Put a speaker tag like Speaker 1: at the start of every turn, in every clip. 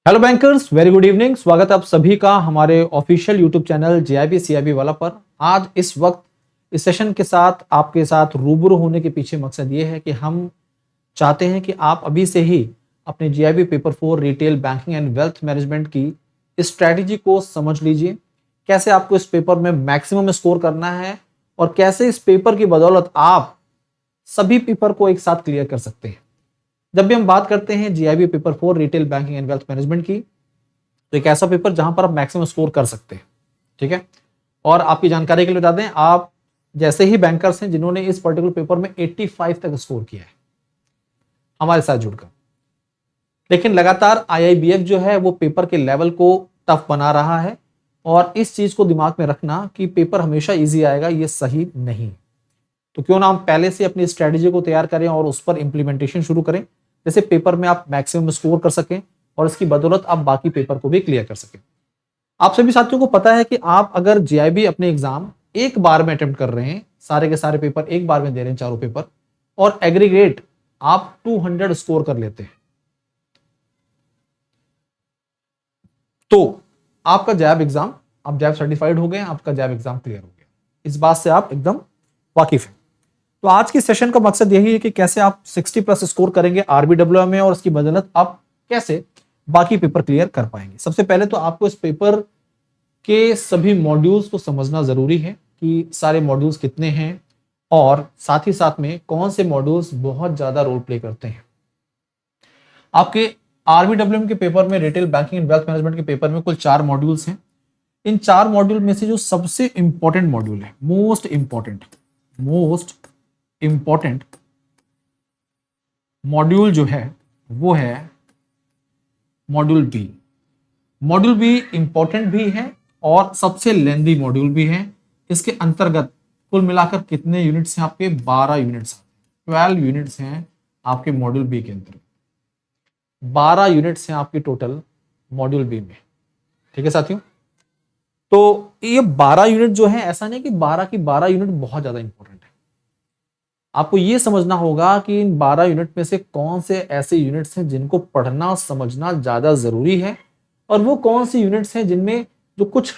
Speaker 1: Hello bankers, very good evening. स्वागत है आप सभी का हमारे official YouTube channel JIB CIB वाला पर। आज इस वक्त इस सेशन के साथ आपके साथ रूबरू होने के पीछे मकसद ये है कि हम चाहते हैं कि आप अभी से ही अपने JIB paper 4 retail banking and wealth management की इस स्ट्रैटेजी को समझ लीजिए। कैसे आपको इस पेपर में मैक्सिमम स्कोर करना है और कैसे इस पेपर की बदौलत आप सभी पेपर को एक साथ क्लियर कर सकते हैं। जब भी हम बात करते हैं GIB paper 4 retail banking and wealth management की, तो एक ऐसा पेपर जहां पर आप मैक्सिमम स्कोर कर सकते हैं। ठीक है। और आपकी जानकारी के लिए बता दें, आप जैसे ही बैंकर्स हैं जिन्होंने इस पर्टिकुलर पेपर में 85 तक स्कोर किया है हमारे साथ जुड़कर, लेकिन लगातार आईआईबीएफ जो है वो पेपर के लेवल को टफ बना रहा है। और इस चीज को दिमाग में रखना कि पेपर हमेशा इजी आएगा, ये सही नहीं। तो क्यों ना हम पहले से अपनी स्ट्रेटेजी को तैयार करें और उस पर इंप्लीमेंटेशन शुरू करें, जैसे पेपर में आप मैक्सिमम स्कोर कर सकें और इसकी बदौलत आप बाकी पेपर को भी क्लियर कर सकें। आप सभी साथियों को पता है कि आप अगर जीआईबी अपने एग्जाम एक बार में अटेम्प्ट कर रहे हैं, सारे के सारे पेपर एक बार में दे रहे हैं, चारों पेपर, और एग्रीगेट आप 200 स्कोर कर लेते हैं, तो आपका जैब एग्जाम, आप जैब सर्टिफाइड हो गए, आपका जैब एग्जाम क्लियर हो गया। इस बात से आप एकदम वाकिफ हैं। तो आज की सेशन का मकसद यही है कि कैसे आप 60+ स्कोर करेंगे आरबीडब्ल्यूएम में और उसकी बदौलत आप कैसे बाकी पेपर क्लियर कर पाएंगे। सबसे पहले तो आपको इस पेपर के सभी मॉड्यूल्स को समझना जरूरी है कि सारे मॉड्यूल्स कितने हैं और साथ ही साथ में कौन से मॉड्यूल्स बहुत ज्यादा रोल प्ले करते हैं। आपके आरबीडब्ल्यूएम के पेपर में, retail banking and wealth management के पेपर में कुल 4 मॉड्यूल्स हैं। इन 4 मॉड्यूल में से जो सबसे इंपॉर्टेंट मॉड्यूल है, मोस्ट इंपॉर्टेंट मॉड्यूल जो है वो है module B. Module B important भी है और सबसे लेंदी मॉड्यूल भी है। इसके अंतर्गत कुल मिलाकर कितने यूनिट्स हैं आपके? 12 यूनिट्स, 12 यूनिट्स हैं आपके मॉड्यूल बी के अंतर्गत। 12 यूनिट्स हैं आपके टोटल मॉड्यूल बी में। ठीक है साथियों, तो ये 12 यूनिट जो है, ऐसा नहीं कि 12 की 12 यूनिट बहुत ज्यादा इंपॉर्टेंट है। आपको ये समझना होगा कि इन 12 यूनिट में से कौन से ऐसे यूनिट्स हैं जिनको पढ़ना समझना ज्यादा जरूरी है, और वो कौन सी यूनिट्स हैं जिनमें जो कुछ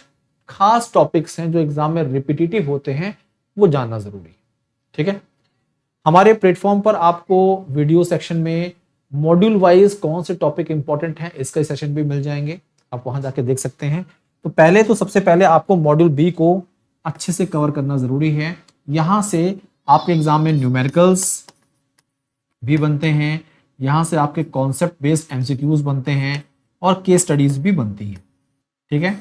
Speaker 1: खास टॉपिक्स हैं जो एग्जाम में रिपीटेटिव होते हैं, वो जानना जरूरी है। ठीक है। हमारे प्लेटफॉर्म पर आपको वीडियो सेक्शन में मॉड्यूल वाइज कौन से टॉपिक इंपॉर्टेंट हैं इसका सेशन भी मिल जाएंगे, आप वहां जाके देख सकते हैं। तो सबसे पहले आपको मॉड्यूल बी को अच्छे से कवर करना जरूरी है। यहां से आपके एग्जाम में न्यूमेरिकल्स भी बनते हैं, यहां से आपके कॉन्सेप्ट बेस्ड एमसीक्यूज बनते हैं और केस स्टडीज भी बनती हैं। ठीक है।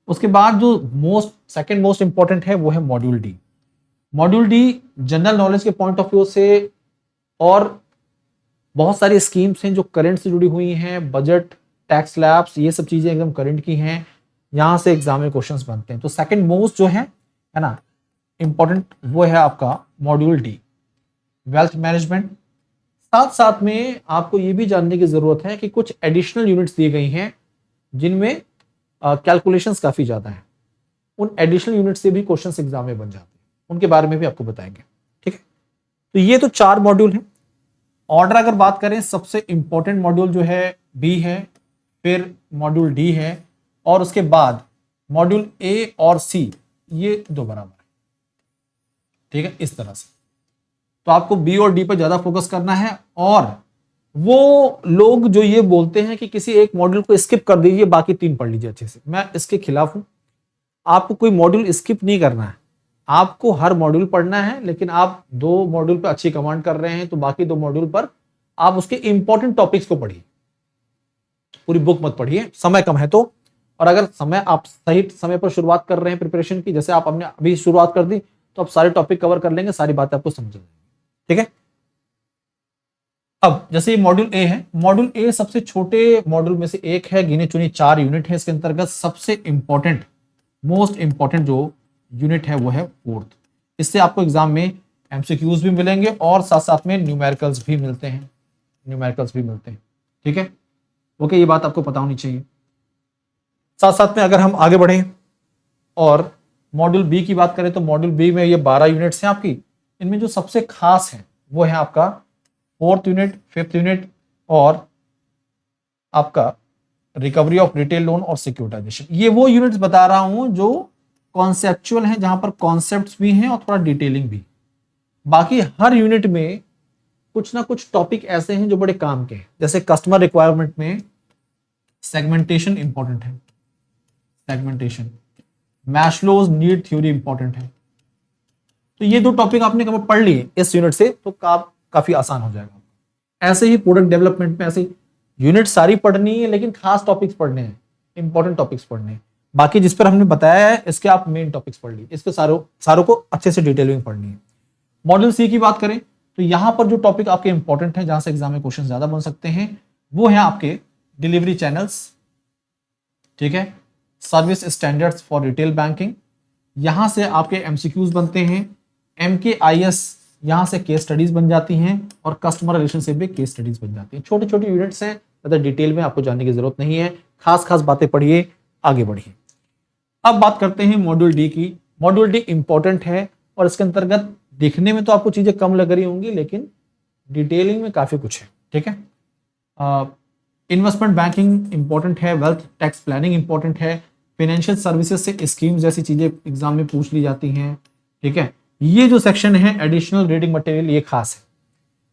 Speaker 1: उसके बाद जो सेकंड मोस्ट इंपॉर्टेंट है वो है module D. Module D general knowledge के पॉइंट ऑफ व्यू से और बहुत सारी स्कीम्स हैं जो करंट से जुड़ी हुई हैं, बजट, टैक्स लैब्स, ये सब चीजें एकदम करंट की हैं, यहां से एग्जाम में क्वेश्चंस बनते हैं। तो सेकंड मोस्ट जो है ना इंपॉर्टेंट, वो है आपका मॉड्यूल डी, वेल्थ मैनेजमेंट। साथ साथ में आपको ये भी जानने की जरूरत है कि कुछ एडिशनल यूनिट्स दी गई हैं जिनमें कैलकुलेशंस काफी ज्यादा हैं। उन एडिशनल यूनिट से भी क्वेश्चंस एग्जाम में बन जाते हैं, उनके बारे में भी आपको बताएंगे। ठीक है। तो ये तो 4 मॉड्यूल हैं। ऑर्डर अगर बात करें, सबसे इंपॉर्टेंट मॉड्यूल जो है बी है, फिर मॉड्यूल डी है, और उसके बाद मॉड्यूल ए और सी, ये दो बराबर है। ठीक है, इस तरह से तो आपको बी और डी पर ज्यादा फोकस करना है। और वो लोग जो ये बोलते हैं कि किसी एक मॉड्यूल को स्किप कर दीजिए, बाकी 3 पढ़ लीजिए अच्छे से, मैं इसके खिलाफ हूं। आपको कोई मॉड्यूल स्किप नहीं करना है, आपको हर मॉड्यूल पढ़ना है। लेकिन आप 2 मॉड्यूल पर अच्छी कमांड कर रहे हैं तो बाकी 2 मॉड्यूल पर आप उसके इंपॉर्टेंट टॉपिक्स को पढ़िए, पूरी बुक मत पढ़िए, समय कम है तो। और अगर आप सही समय पर शुरुआत कर रहे हैं प्रिपरेशन की, जैसे आप हमने अभी शुरुआत कर दी, तो आप सारे टॉपिक कवर कर लेंगे, सारी बातें आपको समझ आएंगी। ठीक है। अब जैसे ये मॉड्यूल ए है, मॉड्यूल ए सबसे छोटे मॉड्यूल में से एक है, गिने चुनी 4 यूनिट है इसके अंतर्गत। सबसे इंपॉर्टेंट, मोस्ट इंपॉर्टेंट जो यूनिट है वो है 4th। इससे आपको एग्जाम में एमसीक्यूज भी मिलेंगे और साथ साथ में न्यूमेरिकल्स भी मिलते हैं, ठीक है। ओके, ये बात आपको पता होनी चाहिए। साथ साथ में अगर हम आगे बढ़ें और मॉड्यूल बी की बात करें, तो मॉड्यूल बी में ये 12 यूनिट्स हैं आपकी। इनमें जो सबसे खास है वो है आपका 4th यूनिट, 5th यूनिट और आपका रिकवरी ऑफ रिटेल लोन और सिक्योरिटाइजेशन। ये वो यूनिट्स बता रहा हूं जो कॉन्सेप्चुअल हैं, जहां पर कॉन्सेप्ट्स भी हैं और थोड़ा डिटेलिंग भी। बाकी हर यूनिट में कुछ ना कुछ टॉपिक ऐसे हैं जो बड़े काम के हैं। जैसे कस्टमर रिक्वायरमेंट में सेगमेंटेशन इंपॉर्टेंट है, segmentation, Maslow's need theory important है। तो ये दो टॉपिक आपने कभी पढ़ लिए इस यूनिट से तो काफी आसान हो जाएगा। ऐसे ही प्रोडक्ट डेवलपमेंट में ऐसे यूनिट सारी पढ़नी है, लेकिन खास टॉपिक्स पढ़ने हैं, इंपॉर्टेंट टॉपिक्स पढ़ने हैं। बाकी जिस पर हमने बताया है इसके आप मेन टॉपिक्स पढ़ लीजिए, इसके सारों को अच्छे से डिटेलिंग पढ़नी है। मॉड्यूल सी की बात करें तो यहां पर जो टॉपिक आपके इंपॉर्टेंट है, जहां से एग्जाम में क्वेश्चन ज्यादा बन सकते हैं, वो है आपके डिलीवरी चैनल्स, ठीक है, service standards for retail banking, यहां से आपके एमसीक्यूज बनते हैं, MKIS यहां से केस स्टडीज बन जाती हैं, और कस्टमर रिलेशनशिप भी केस स्टडीज बन जाती हैं। छोटे छोटे यूनिट्स हैं, ज्यादा डिटेल में आपको जानने की जरूरत नहीं है, खास खास बातें पढ़िए, आगे बढ़िए। अब बात करते हैं मॉड्यूल डी की। मॉड्यूल डी इंपॉर्टेंट है और इसके अंतर्गत दिखने में तो आपको चीजें कम लग रही होंगी, लेकिन डिटेलिंग में काफी कुछ है, ठीक है। इन्वेस्टमेंट बैंकिंग इंपॉर्टेंट है, वेल्थ टैक्स प्लानिंग इंपॉर्टेंट है, फाइनेंशियल सर्विसेज से स्कीम्स जैसी चीजें एग्जाम में पूछ ली जाती हैं, ठीक है। ये जो सेक्शन है एडिशनल रीडिंग मटेरियल, ये खास है,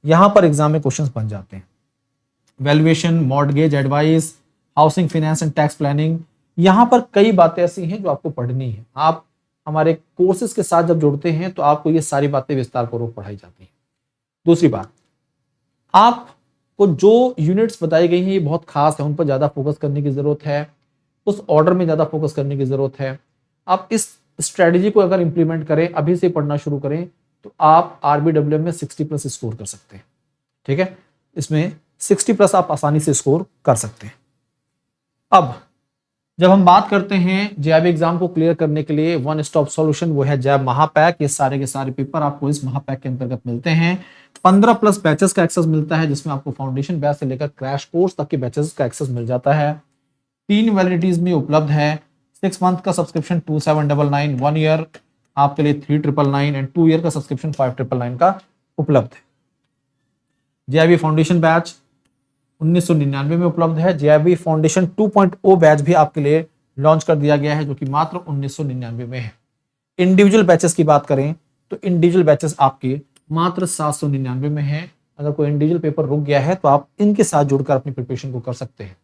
Speaker 1: यहां पर एग्जाम में क्वेश्चंस बन जाते हैं। Valuation, mortgage advice, housing finance and tax planning, यहां पर कई बातें ऐसी हैं जो आपको पढ़नी है। आप हमारे कोर्सेज के साथ जब जुड़ते हैं तो आपको ये सारी बातें विस्तार पूर्वक पढ़ाई जाती हैं। दूसरी बात, आपको जो यूनिट्स बताई गई हैं ये बहुत खास है, उन पर ज्यादा फोकस करने की जरूरत है, उस ऑर्डर में ज्यादा फोकस करने की जरूरत है। आप इस स्ट्रेटेजी को अगर इंप्लीमेंट करें, अभी से पढ़ना शुरू करें, तो आप RBWM में 60+ स्कोर कर सकते हैं, ठीक है। इसमें 60+ आप आसानी से स्कोर कर सकते हैं। अब जब हम बात करते हैं जैब एग्जाम को क्लियर करने के लिए वन स्टॉप सॉल्यूशन, वो है जैब महापैक। ये सारे के सारे पेपर आपको इस महापैक के अंतर्गत मिलते हैं। 15+ बैचेस का एक्सेस मिलता है, जिसमें आपको फाउंडेशन बैच से लेकर क्रैश कोर्स तक के बैचेस का एक्सेस मिल जाता है। 3 वैलिडिटीज में उपलब्ध है। 6 मंथ का सब्सक्रिप्शन 2799, 1 ईयर आपके लिए 3999 एंड 2 ईयर का सब्सक्रिप्शन 5999 का उपलब्ध है। जेआईबी फाउंडेशन बैच 1999 में उपलब्ध है। जेआईबी फाउंडेशन 2.0 बैच भी आपके लिए लॉन्च कर दिया गया है, जो कि मात्र 1999 में है। इंडिविजुअल बैचेस की बात करें तो इंडिविजुअल बैचेस आपके मात्र 799 में है। अगर कोई इंडिविजुअल पेपर रुक गया है तो आप इनके साथ जुड़कर अपनी प्रिपरेशन को कर सकते हैं।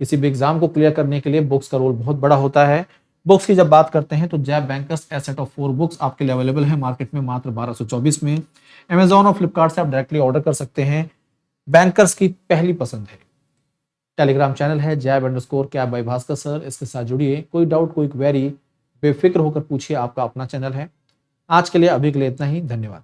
Speaker 1: किसी भी एग्जाम को क्लियर करने के लिए बुक्स का रोल बहुत बड़ा होता है। बुक्स की जब बात करते हैं तो JAIIB bankers a set of 4 books आपके लिए अवेलेबल है मार्केट में मात्र 1224 में। अमेजॉन और फ्लिपकार्ट से आप डायरेक्टली ऑर्डर कर सकते हैं। बैंकर्स की पहली पसंद है। टेलीग्राम चैनल है जैब_कैब बाय भास्कर सर, इसके साथ जुड़िए। कोई डाउट, कोई क्वेरी, बेफिक्र होकर पूछिए, आपका अपना चैनल है। आज के लिए अभी के लिए इतना ही, धन्यवाद।